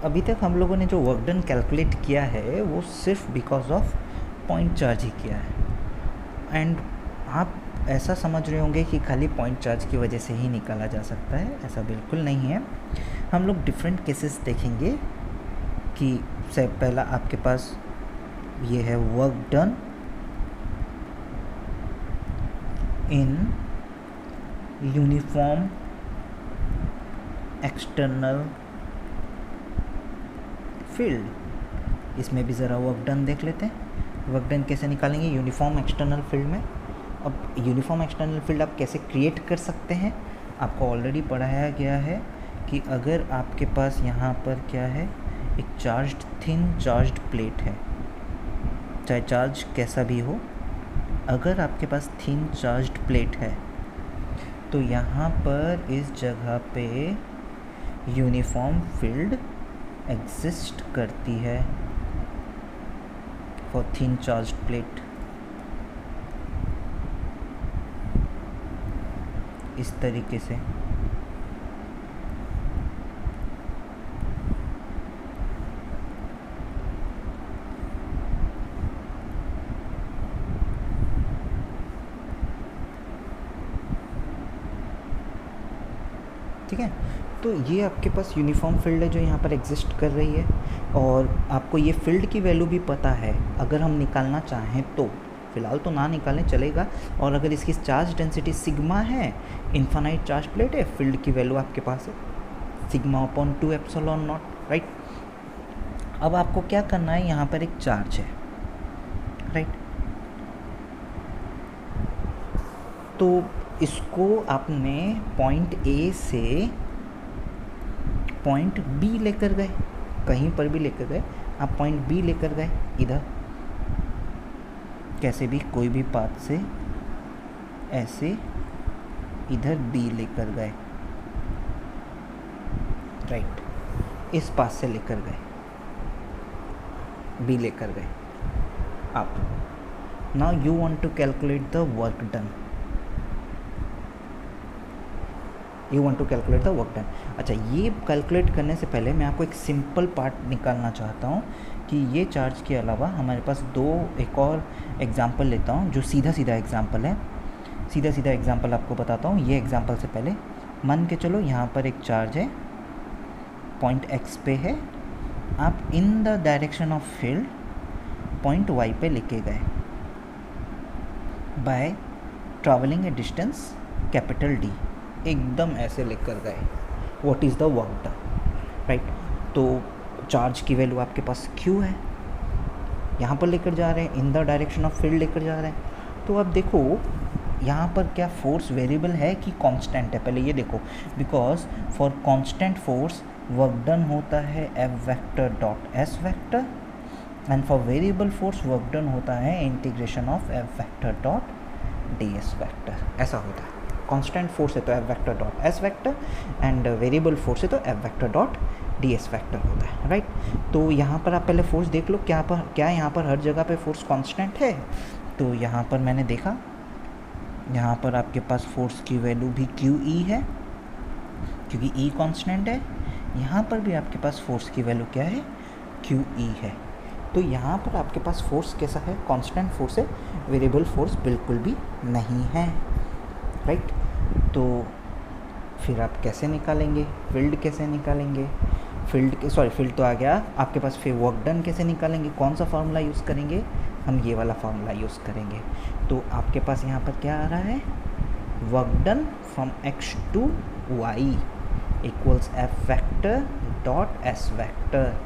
अभी तक हम लोगों ने जो वर्क डन कैलकुलेट किया है वो सिर्फ बिकॉज ऑफ पॉइंट चार्ज ही किया है। एंड आप ऐसा समझ रहे होंगे कि खाली पॉइंट चार्ज की वजह से ही निकाला जा सकता है, ऐसा बिल्कुल नहीं है। हम लोग डिफरेंट केसेस देखेंगे कि से पहला आपके पास ये है work done in uniform external field. इसमें भी ज़रा वर्क डन देख लेते हैं। वर्क डन कैसे निकालेंगे यूनिफॉर्म एक्सटर्नल फील्ड में। अब यूनिफॉर्म एक्सटर्नल फील्ड आप कैसे क्रिएट कर सकते हैं, आपको ऑलरेडी पढ़ाया गया है कि अगर आपके पास यहाँ पर क्या है, एक चार्ज्ड थिन चार्ज्ड प्लेट है, चाहे चार्ज कैसा भी हो, अगर आपके पास थिन चार्ज्ड प्लेट है तो यहाँ पर इस जगह पे यूनिफॉर्म फील्ड एग्जिस्ट करती है फॉर थिन चार्ज्ड प्लेट। इस तरीके से ठीक है। तो ये आपके पास यूनिफॉर्म फील्ड है जो यहाँ पर एग्जिस्ट कर रही है, और आपको ये फील्ड की वैल्यू भी पता है। अगर हम निकालना चाहें तो, फ़िलहाल तो ना निकालें चलेगा। और अगर इसकी चार्ज डेंसिटी सिग्मा है, इन्फानाइट चार्ज प्लेट है, फील्ड की वैल्यू आपके पास है sigma upon 2 epsilon not, right. अब आपको क्या करना है, यहाँ पर एक चार्ज है, राइट। तो इसको आपने पॉइंट ए से पॉइंट बी लेकर गए, कहीं पर भी लेकर गए, आप पॉइंट बी लेकर गए इधर, कैसे भी कोई भी पाथ से ऐसे इधर बी लेकर गए, राइट। इस पाथ से लेकर गए, बी लेकर गए आप। Now you want to calculate the work done, you want to calculate the work done. अच्छा, ये कैलकुलेट करने से पहले मैं आपको एक सिंपल पार्ट निकालना चाहता हूँ कि ये चार्ज के अलावा हमारे पास एक और एग्जांपल लेता हूँ जो सीधा सीधा एग्जांपल है। सीधा सीधा एग्जांपल आपको बताता हूँ। ये एग्जांपल से पहले मान के चलो यहाँ पर एक चार्ज है, पॉइंट एक्स पे है, आप in the direction of field point Y पे लेके गए by travelling a distance capital D, एकदम ऐसे लेकर गए। What is the work done, right. तो चार्ज की वैल्यू आपके पास q है, यहाँ पर लेकर जा रहे हैं, इन द डायरेक्शन ऑफ फील्ड लेकर जा रहे हैं। तो अब देखो यहाँ पर क्या फोर्स वेरिएबल है कि कांस्टेंट है, पहले ये देखो। Because for constant force work done होता है F vector dot S vector, and for variable force work done होता है integration of F vector dot ds vector, ऐसा होता है। कांस्टेंट फोर्स है तो F vector dot S vector, and variable force है तो F vector dot ds vector होता है, राइट। तो यहाँ पर आप पहले फोर्स देख लो, क्या यहाँ पर हर जगह पे फोर्स कांस्टेंट है। तो यहाँ पर मैंने देखा, यहाँ पर आपके पास फोर्स की वैल्यू भी QE है क्योंकि E कांस्टेंट है। यहाँ पर भी आपके पास फोर्स की वैल्यू क्या है, QE है। तो यहाँ पर आपके पास फोर्स कैसा है, कांस्टेंट फोर्स है, वेरिएबल फोर्स बिल्कुल भी नहीं है, राइट। तो फिर आप कैसे निकालेंगे फील्ड, कैसे निकालेंगे फील्ड तो आ गया आपके पास। फिर वर्क डन कैसे निकालेंगे, कौन सा फार्मूला यूज़ करेंगे, हम ये वाला फार्मूला यूज़ करेंगे। तो आपके पास यहाँ पर क्या आ रहा है, work done from x to y equals F vector dot S vector.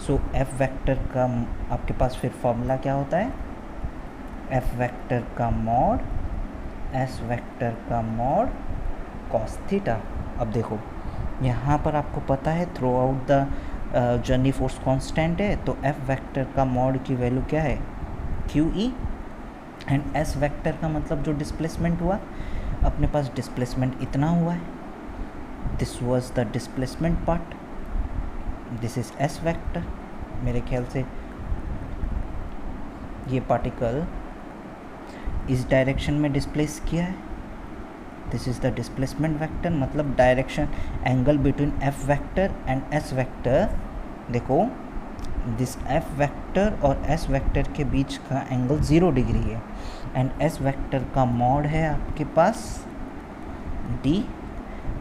So F vector का आपके पास फिर फॉर्मूला क्या होता है, F वेक्टर का मॉड S वेक्टर का मॉड कॉस थीटा। अब देखो यहाँ पर आपको पता है throughout the journey force constant है, तो F वेक्टर का मॉड की वैल्यू क्या है, QE, एंड S वेक्टर का मतलब जो डिस्प्लेसमेंट हुआ, अपने पास डिस्प्लेसमेंट इतना हुआ है, this was the displacement part, this is S vector. मेरे ख्याल से ये पार्टिकल इस डायरेक्शन में डिस्प्लेस किया है, this is the displacement vector, मतलब direction angle between F vector and S vector देखो दिस एफ वेक्टर और एस वेक्टर के बीच का एंगल 0 डिग्री है एंड एस वेक्टर का मॉड है आपके पास डी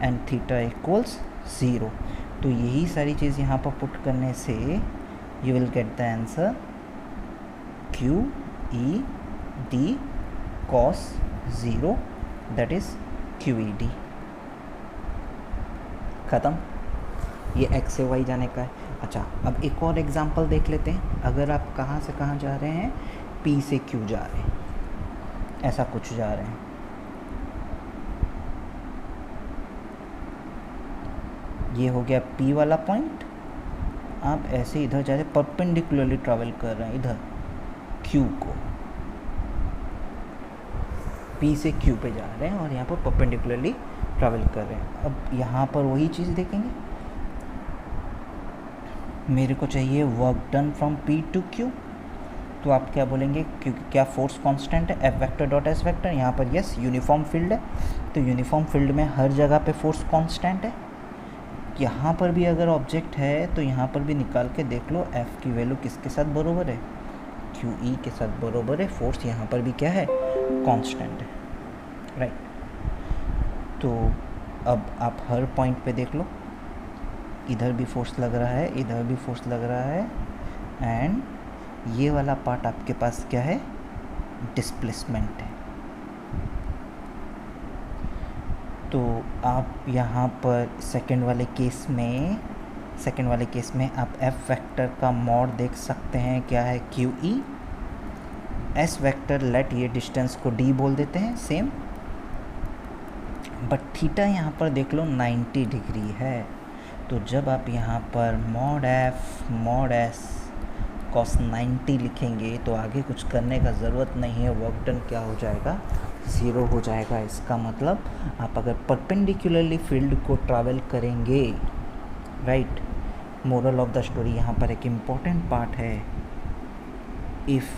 एंड थीटा इक्वल्स 0। तो यही सारी चीज़ यहाँ पर पुट करने से you will get the answer Q E D cos 0 that is Q E D. ख़त्म, ये एक्स से वाई जाने का है। अच्छा, अब एक और एग्जांपल देख लेते हैं। अगर आप कहाँ से कहाँ जा रहे हैं, पी से क्यू जा रहे हैं, ऐसा कुछ जा रहे हैं, ये हो गया पी वाला पॉइंट, आप ऐसे इधर जा रहे हैं, परपेंडिकुलरली ट्रैवल कर रहे हैं इधर क्यू को, पी से क्यू पे जा रहे हैं और यहाँ पर परपेंडिकुलरली ट्रैवल कर रहे हैं। अब यहाँ पर वही चीज़ देखेंगे, मेरे को चाहिए work done from P to Q, तो आप क्या बोलेंगे, क्योंकि क्या फोर्स कांस्टेंट है F vector dot S vector, यहाँ पर यस यूनिफॉर्म फील्ड है, तो यूनिफॉर्म फील्ड में हर जगह पे फोर्स कांस्टेंट है। यहाँ पर भी अगर ऑब्जेक्ट है तो यहाँ पर भी निकाल के देख लो एफ की वैल्यू किसके साथ बरोबर है, क्यू ई के साथ बरोबर है, फोर्स यहाँ पर भी क्या है, कांस्टेंट है, राइट। तो अब आप हर पॉइंट पे देख लो, इधर भी फोर्स लग रहा है, इधर भी फोर्स लग रहा है, एंड ये वाला पार्ट आपके पास क्या है, डिस्प्लेसमेंट है। तो आप यहाँ पर सेकंड वाले केस में आप एफ वेक्टर का मॉड देख सकते हैं, क्या है, Q E, S vector late ये डिस्टेंस को डी बोल देते हैं सेम, बट थीटा यहाँ पर देख लो 90 डिग्री है। तो जब आप यहाँ पर mod F mod S cos 90 लिखेंगे तो आगे कुछ करने का ज़रूरत नहीं है, वर्क डन क्या हो जाएगा, 0 हो जाएगा। इसका मतलब आप अगर परपेंडिकुलरली फील्ड को ट्रैवल करेंगे, right. Moral of the story यहाँ पर एक इम्पॉर्टेंट पार्ट है, इफ़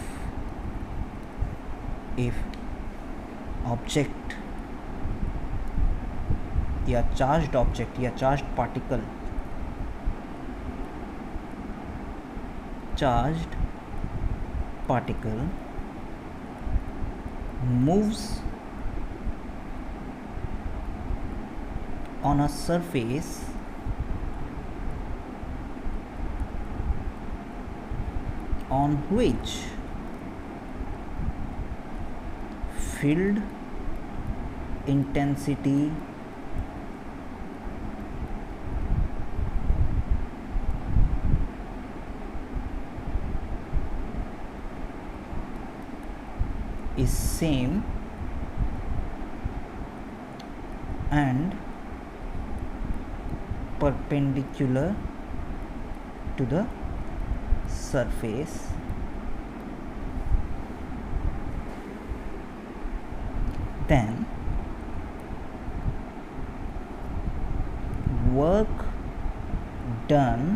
ऑब्जेक्ट या चार्ज्ड ऑब्जेक्ट या charged particle moves on a surface on which field intensity is same and perpendicular to the surface, then work done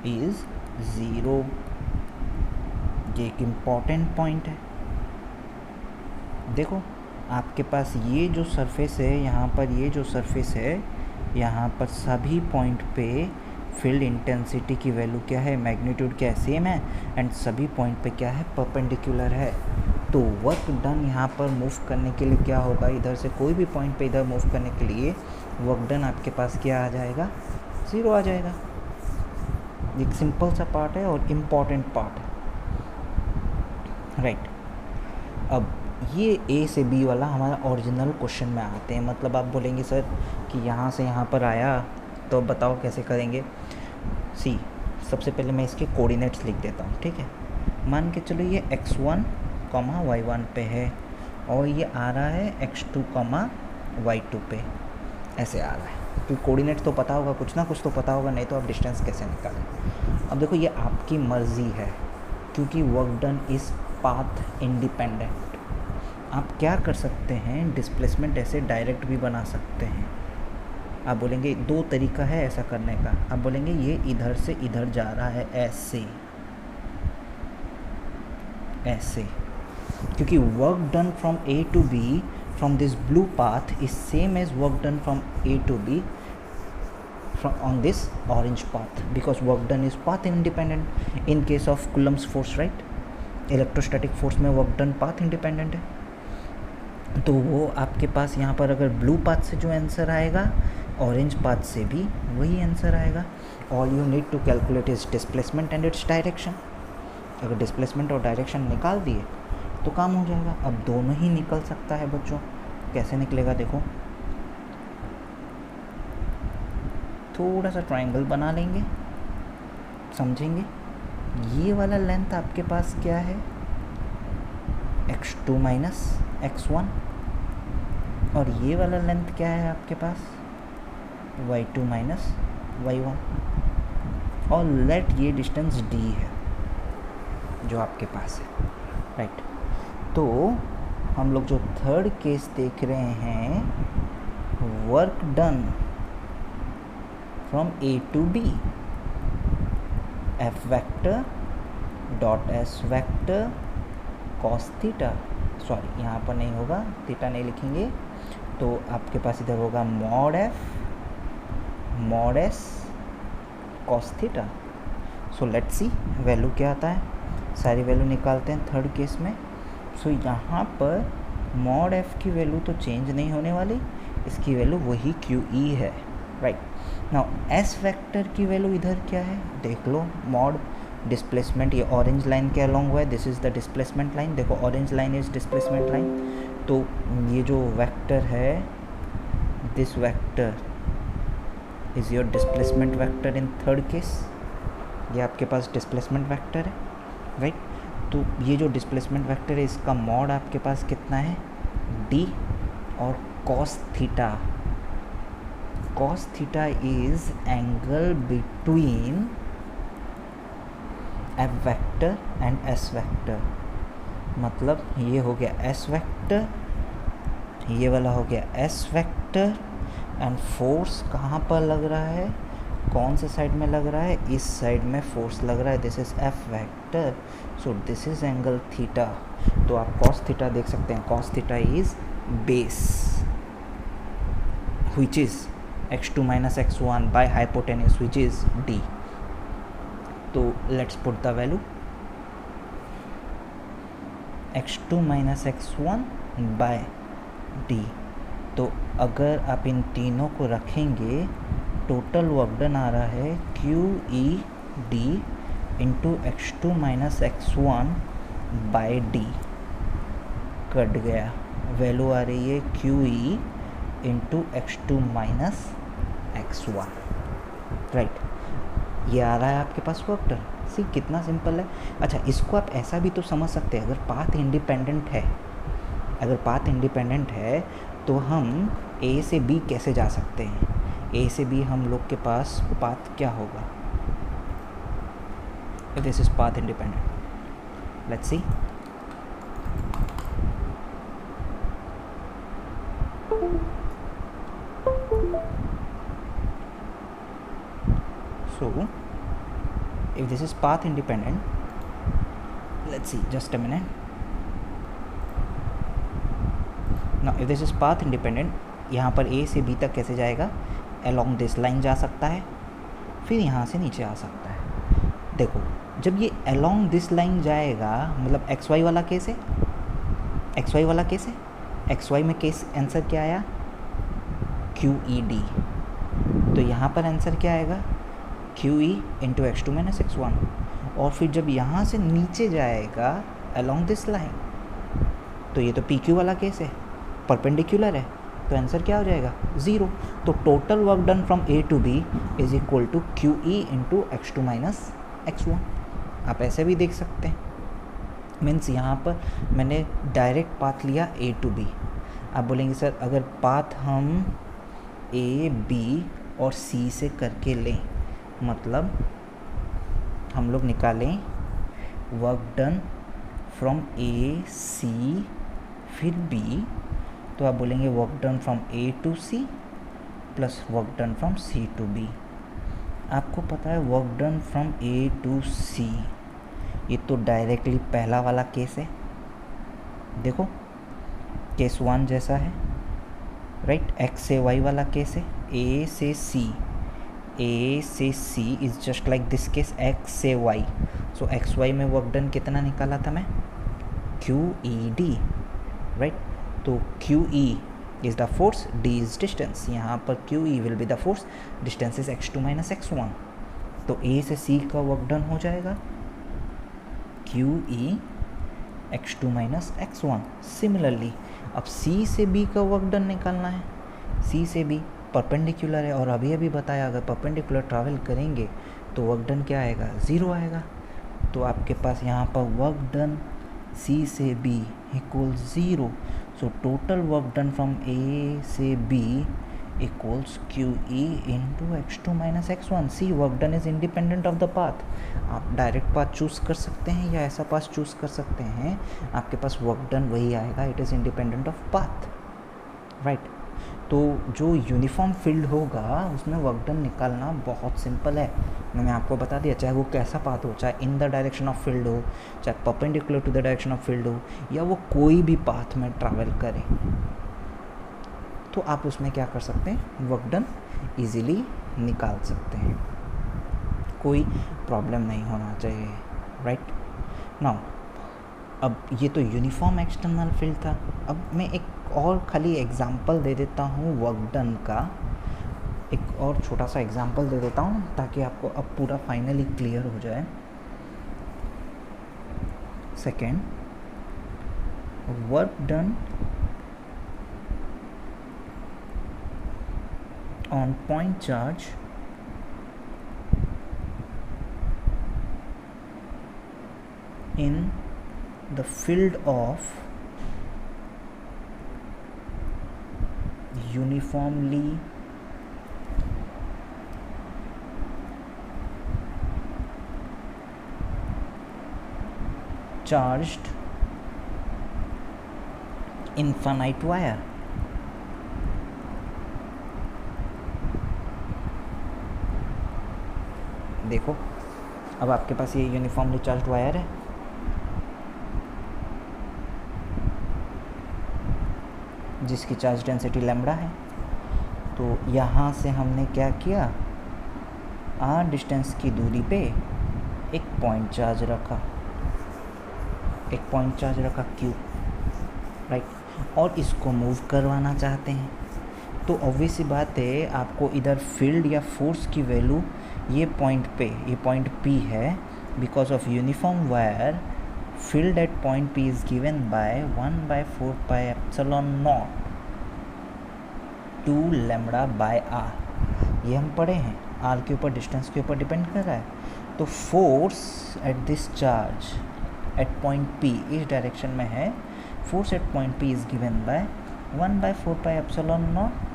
is 0। ये एक important point है। देखो आपके पास ये जो सरफेस है, यहाँ पर ये जो सरफेस है, यहाँ पर सभी पॉइंट पे फील्ड इंटेंसिटी की वैल्यू क्या है, मैग्नीट्यूड क्या है, सेम है, एंड सभी पॉइंट पे क्या है, परपेंडिकुलर है। तो वर्क डन यहाँ पर मूव करने के लिए क्या होगा, इधर से कोई भी पॉइंट पे इधर मूव करने के लिए वर्क डन आपके पास क्या आ जाएगा, 0 आ जाएगा। एक सिंपल सा पार्ट है और इम्पॉर्टेंट पार्ट है, राइट। अब ये ए से बी वाला हमारा ओरिजिनल क्वेश्चन में आते हैं। मतलब आप बोलेंगे सर कि यहाँ से यहाँ पर आया, तो बताओ कैसे करेंगे। सी, सबसे पहले मैं इसके कोऑर्डिनेट्स लिख देता हूँ, ठीक है। मान के चलो ये x1, y1 पे है और ये आ रहा है x2, y2 पे, ऐसे आ रहा है। तो कोऑर्डिनेट तो पता होगा, कुछ ना कुछ तो पता होगा, नहीं तो आप डिस्टेंस कैसे निकालें। अब देखो ये आपकी मर्ज़ी है, क्योंकि work done is path independent. आप क्या कर सकते हैं, डिस्प्लेसमेंट ऐसे डायरेक्ट भी बना सकते हैं। आप बोलेंगे 2 तरीका है ऐसा करने का। आप बोलेंगे ये इधर से इधर जा रहा है, ऐसे, क्योंकि work done from A to B from this blue path is same as work done from A to B on this orange path because work done is path independent in case of Coulomb's force, right? Electrostatic force में work done path independent है, तो वो आपके पास यहाँ पर अगर blue path से जो आंसर आएगा ऑरेंज पाथ से भी वही आंसर आएगा. All you need to calculate is displacement and its direction. अगर डिस्प्लेसमेंट और डायरेक्शन निकाल दिए तो काम हो जाएगा. अब दोनों ही निकल सकता है बच्चों. कैसे निकलेगा देखो, थोड़ा सा ट्रायंगल बना लेंगे, समझेंगे. ये वाला लेंथ आपके पास क्या है, x2 माइनस x1, और ये वाला लेंथ क्या है आपके पास, y2 माइनस y1, और लेट ये डिस्टेंस d है जो आपके पास है, राइट. तो हम लोग जो थर्ड केस देख रहे हैं, work done from A to B, F vector dot S vector cos theta, sorry यहाँ पर नहीं होगा, थीटा नहीं लिखेंगे, तो आपके पास इधर होगा mod F mod S cos theta. So let's see value क्या आता है. सारी वैल्यू निकालते हैं थर्ड केस में. सो यहाँ पर मॉड F की वैल्यू तो चेंज नहीं होने वाली, इसकी वैल्यू वही QE है, राइट. नाउ S वेक्टर की वैल्यू इधर क्या है देख लो, मॉड डिस्प्लेसमेंट, ये ऑरेंज लाइन के अलोंग हुआ है, this is the displacement line. देखो orange line is displacement line, तो ये जो वेक्टर है, this vector is your displacement vector in third case. ये आपके पास डिस्प्लेसमेंट वेक्टर है, राइट. तो ये जो डिस्प्लेसमेंट वेक्टर है, इसका मॉड आपके पास कितना है, d, और cos theta. cos theta is angle between F vector and S vector. मतलब ये हो गया S वेक्टर, ये वाला हो गया S वेक्टर, एंड फोर्स कहाँ पर लग रहा है, कौन से साइड में लग रहा है, इस साइड में फोर्स लग रहा है. This is F vector, so this is angle theta. तो आप cos थीटा देख सकते हैं, cos theta is base which is x2 minus x1 by hypotenuse which is d. तो let's put the value, x2 minus x1 by d. तो अगर आप इन तीनों को रखेंगे, टोटल वर्क डन आ रहा है QED into x2 minus x1 by d. Cut गया, वैल्यू आ रही है QE into x2 minus x1, right. ये आ रहा है आपके पास वर्क डन. सी कितना सिंपल है. अच्छा, इसको आप ऐसा भी तो समझ सकते हैं, अगर पाथ इंडिपेंडेंट है, अगर पाथ इंडिपेंडेंट है तो हम A से B कैसे जा सकते हैं. A से B हम लोग के पास पाथ क्या होगा, this is path independent. Let's see. So if this is path independent, let's see, just a minute. Now if this is path independent, यहाँ पर A से B तक कैसे जाएगा, along this line जा सकता है, फिर यहाँ से नीचे आ सकता है. देखो जब ये along this line जाएगा, मतलब XY वाला केस है, XY वाला केस है, XY में केस आंसर क्या आया, QED. तो यहाँ पर आंसर क्या आएगा, QE into x2 minus x1. और फिर जब यहाँ से नीचे जाएगा along दिस लाइन, तो ये तो PQ वाला केस है, परपेंडिकुलर है, तो आंसर क्या हो जाएगा, 0. तो total work done from A to B is equal to QE into x2 minus x1. आप ऐसे भी देख सकते हैं, मीन्स यहाँ पर मैंने डायरेक्ट पाथ लिया A टू B. आप बोलेंगे सर अगर पाथ हम A, B और C से करके लें, मतलब हम लोग निकालें work done from A, C फिर B, तो आप बोलेंगे work done from A to C plus work done from C to B. आपको पता है work done from A to C, ये तो डायरेक्टली पहला वाला केस है. देखो केस 1 जैसा है, राइट. X से Y वाला केस है, A से C, ए से C is just like this case X से वाई. सो एक्स वाई में वर्क डन कितना निकाला था मैं, क्यू ई डी, राइट. तो Q E is the force, D is distance. यहाँ पर Q E will be the force, distance is x2 minus x1. तो ए से सी का वर्क डन हो जाएगा Q E x2 minus x1. Similarly अब सी से बी का वर्क डन निकालना है. सी से बी परपेंडिकुलर है, और अभी अभी बताया अगर परपेंडिकुलर ट्रैवल करेंगे तो वर्क डन क्या आएगा, ज़ीरो आएगा. तो आपके पास यहाँ पर वर्क डन सी से B equal zero. So total work done from A से B equals Q E into x2 minus x1. See work done is independent of the path. आप डायरेक्ट पाथ चूज़ कर सकते हैं या ऐसा path choose कर सकते हैं, आपके पास वर्क डन वही आएगा. It is independent of path, right. तो जो यूनिफॉर्म फील्ड होगा उसमें वर्क डन निकालना बहुत सिंपल है. मैंने आपको बता दिया, चाहे वो कैसा पाथ हो, चाहे in the direction of field हो, चाहे perpendicular to the direction of field हो, या वो कोई भी पाथ में ट्रैवल करे, तो आप उसमें क्या कर सकते हैं, वर्क डन ईज़िली निकाल सकते हैं. कोई प्रॉब्लम नहीं होना चाहिए, राइट. नाउ अब ये तो यूनिफॉर्म एक्सटर्नल फील्ड था. अब मैं एक और खाली एग्जांपल दे देता हूँ वर्क डन का. एक और छोटा सा एग्जांपल दे देता हूँ ताकि आपको अब पूरा फाइनली क्लियर हो जाए. Second, work done on point charge in the field of uniformly charged infinite wire. देखो अब आपके पास ये यूनिफॉर्मली चार्ज्ड वायर है, जिसकी चार्ज डेंसिटी लैम्बडा है. तो यहाँ से हमने क्या किया, आर डिस्टेंस की दूरी पे एक पॉइंट चार्ज रखा, क्यू, राइट. और इसको मूव करवाना चाहते हैं. तो ऑब्वियस सी बात है, आपको इधर फील्ड या फोर्स की वैल्यू ये पॉइंट P है. Because of uniform wire, field at point P is given by 1/4 pi epsilon not 2 lambda by R. ये हम पढ़े हैं, आर के ऊपर, डिस्टेंस के ऊपर डिपेंड कर रहा है. तो force at this charge at point P इस डायरेक्शन में है. Force at point P is given by 1/4 pi epsilon not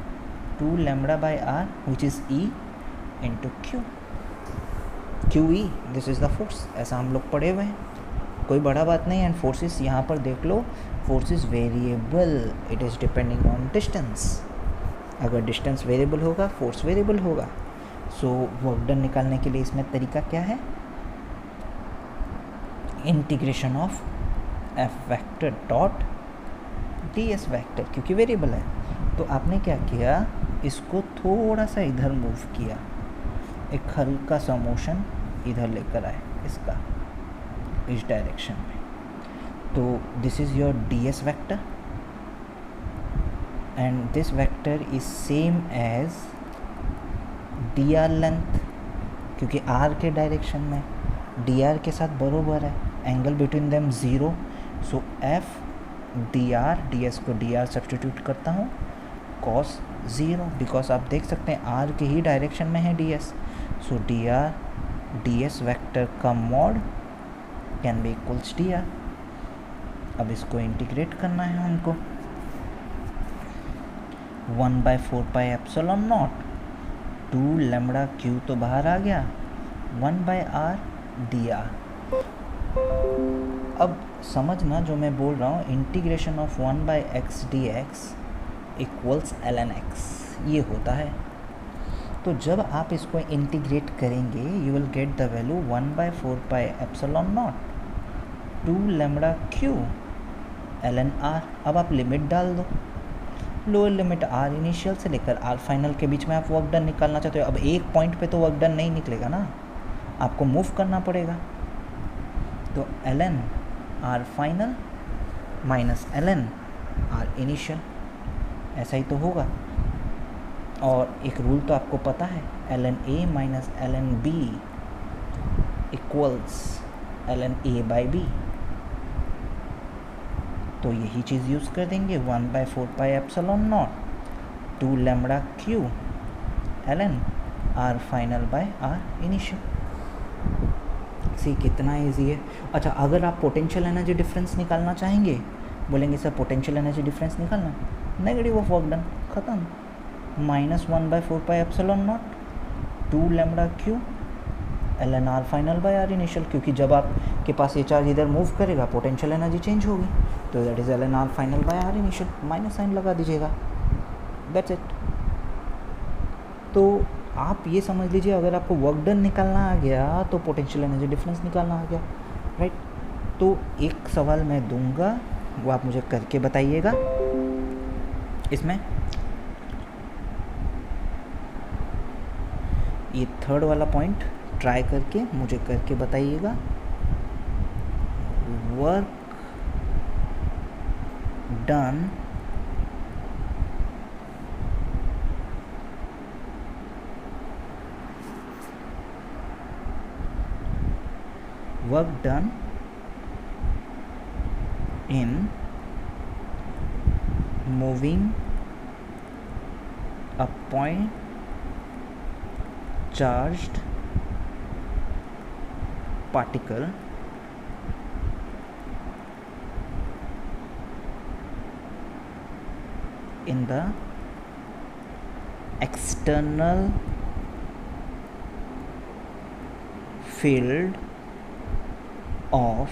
2 lambda by R which is E into Q E. This is the force. ऐसा हम लोग पढ़े हुए हैं, कोई बड़ा बात नहीं. एंड फोर्सेस यहाँ पर देख लो, force is variable, it is depending on distance. अगर डिस्टेंस वेरिएबल होगा, फोर्स वेरिएबल होगा. सो वर्क डन निकालने के लिए इसमें तरीका क्या है, integration of F vector dot D S vector, क्योंकि वेरिएबल है. तो आपने क्या किया, इसको थोड़ा सा इधर मूव किया, एक हल्का सा मोशन इधर लेकर आए इसका, इस डायरेक्शन में. तो this is your D S vector and this vector is same as D R length, क्योंकि आर के डायरेक्शन में डी आर के साथ बरोबर है, angle between them zero. So F D R, D S को डी आर सब्सटीट्यूट करता हूँ, कॉस ज़ीरो, बिकॉज आप देख सकते हैं आर के ही डायरेक्शन में है D S. So D R D S vector का mod can be equals D R. अब इसको इंटीग्रेट करना है हमको. 1/4 pi epsilon not 2 lambda Q तो बाहर आ गया, 1/r डी आर. अब समझना जो मैं बोल रहा हूँ, integration of 1/x dx equals ln x, ये होता है. तो जब आप इसको इंटीग्रेट करेंगे, you will get the value 1/4 pi epsilon not 2 lambda Q ln r. अब आप लिमिट डाल दो, लोअर लिमिट आर इनिशियल से लेकर आर फाइनल के बीच में आप वर्क डन निकालना चाहते हो। अब एक पॉइंट पे तो वर्क डन नहीं निकलेगा ना, आपको मूव करना पड़ेगा। तो ln R final minus ln R initial, ऐसा ही तो होगा। और एक रूल तो आपको पता है, ln a minus ln b equals ln a by b। तो यही चीज़ यूज़ कर देंगे, 1/4 pi epsilon not 2 lambda Q ln R final by R initial. See कितना इजी है। अच्छा, अगर आप पोटेंशियल एनर्जी डिफरेंस निकालना चाहेंगे, बोलेंगे सर पोटेंशियल एनर्जी डिफरेंस निकालना, नेगेटिव ऑफ वर्क डन, ख़त्म, -1/4 pi epsilon not 2 lambda Q ln R final by R initial. क्योंकि जब आपके पास ये चार्ज इधर मूव करेगा पोटेंशियल एनर्जी चेंज होगी, तो that is ln R final by R initial, minus sign लगा दीजिएगा, दैट्स इट। तो आप ये समझ लीजिए, अगर आपको वर्क डन निकालना आ गया तो पोटेंशियल एनर्जी डिफरेंस निकालना आ गया, राइट। तो एक सवाल मैं दूंगा, वो आप मुझे करके बताइएगा। इसमें ये थर्ड वाला पॉइंट ट्राई करके मुझे करके बताइएगा। Work done in moving a point charged particle in the external field of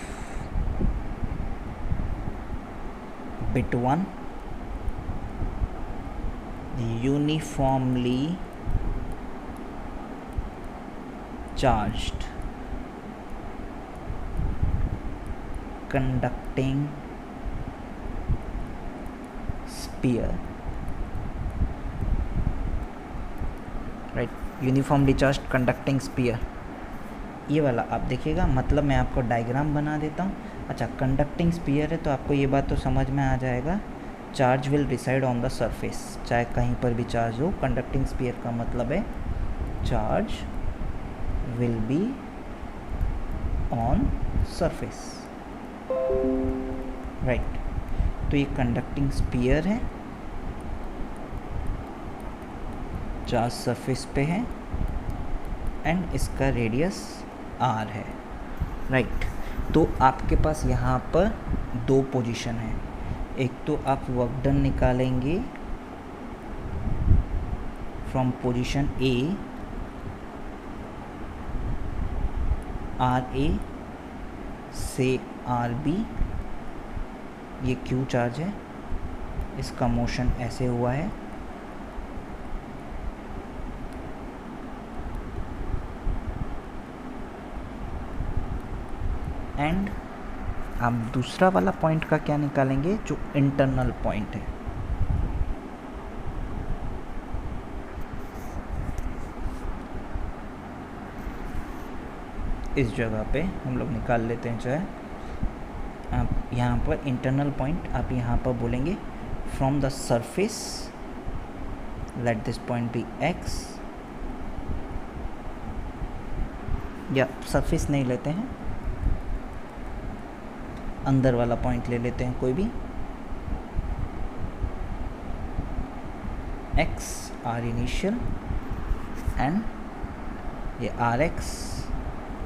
bit 1 uniformly charged conducting sphere, right, uniformly charged conducting sphere. ये वाला आप देखिएगा, मतलब मैं आपको डायग्राम बना देता हूँ। अच्छा, कंडक्टिंग स्पीयर है तो आपको ये बात तो समझ में आ जाएगा, charge will reside on the surface, चाहे कहीं पर भी चार्ज हो। कंडक्टिंग स्पीयर का मतलब है charge will be on surface, right. तो ये कंडक्टिंग स्पीयर है, चार्ज सरफेस पे है एंड इसका रेडियस r है, राइट। तो आपके पास यहाँ पर दो पोजीशन है, एक तो आप वर्क डन निकालेंगे फ्रॉम पोजीशन A, RA से RB, ये Q चार्ज है, इसका मोशन ऐसे हुआ है, एंड आप दूसरा वाला पॉइंट का क्या निकालेंगे, जो इंटरनल पॉइंट है। इस जगह पे हम लोग निकाल लेते हैं, चाहे आप यहाँ पर इंटरनल पॉइंट आप यहाँ पर बोलेंगे from the surface, let this point be x, या सरफेस नहीं लेते हैं, अंदर वाला पॉइंट ले लेते हैं कोई भी, x r इनिशियल एंड ये rx,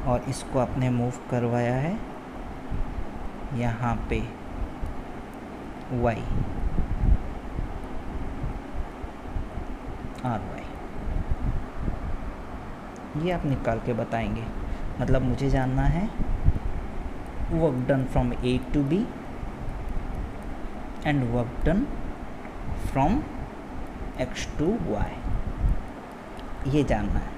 और इसको आपने मूव करवाया है यहाँ पे y, ry, ये आप निकाल के बताएंगे। मतलब मुझे जानना है work done from A to B and work done from X to Y, ये जानना है,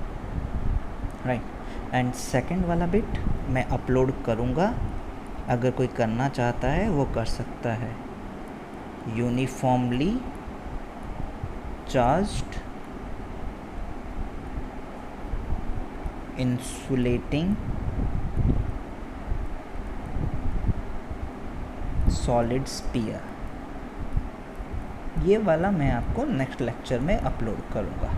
राइट। एंड सेकंड वाला बिट मैं अपलोड करूँगा, अगर कोई करना चाहता है वो कर सकता है, uniformly charged insulating solid sphere. ये वाला मैं आपको नेक्स्ट लेक्चर में अपलोड करूँगा।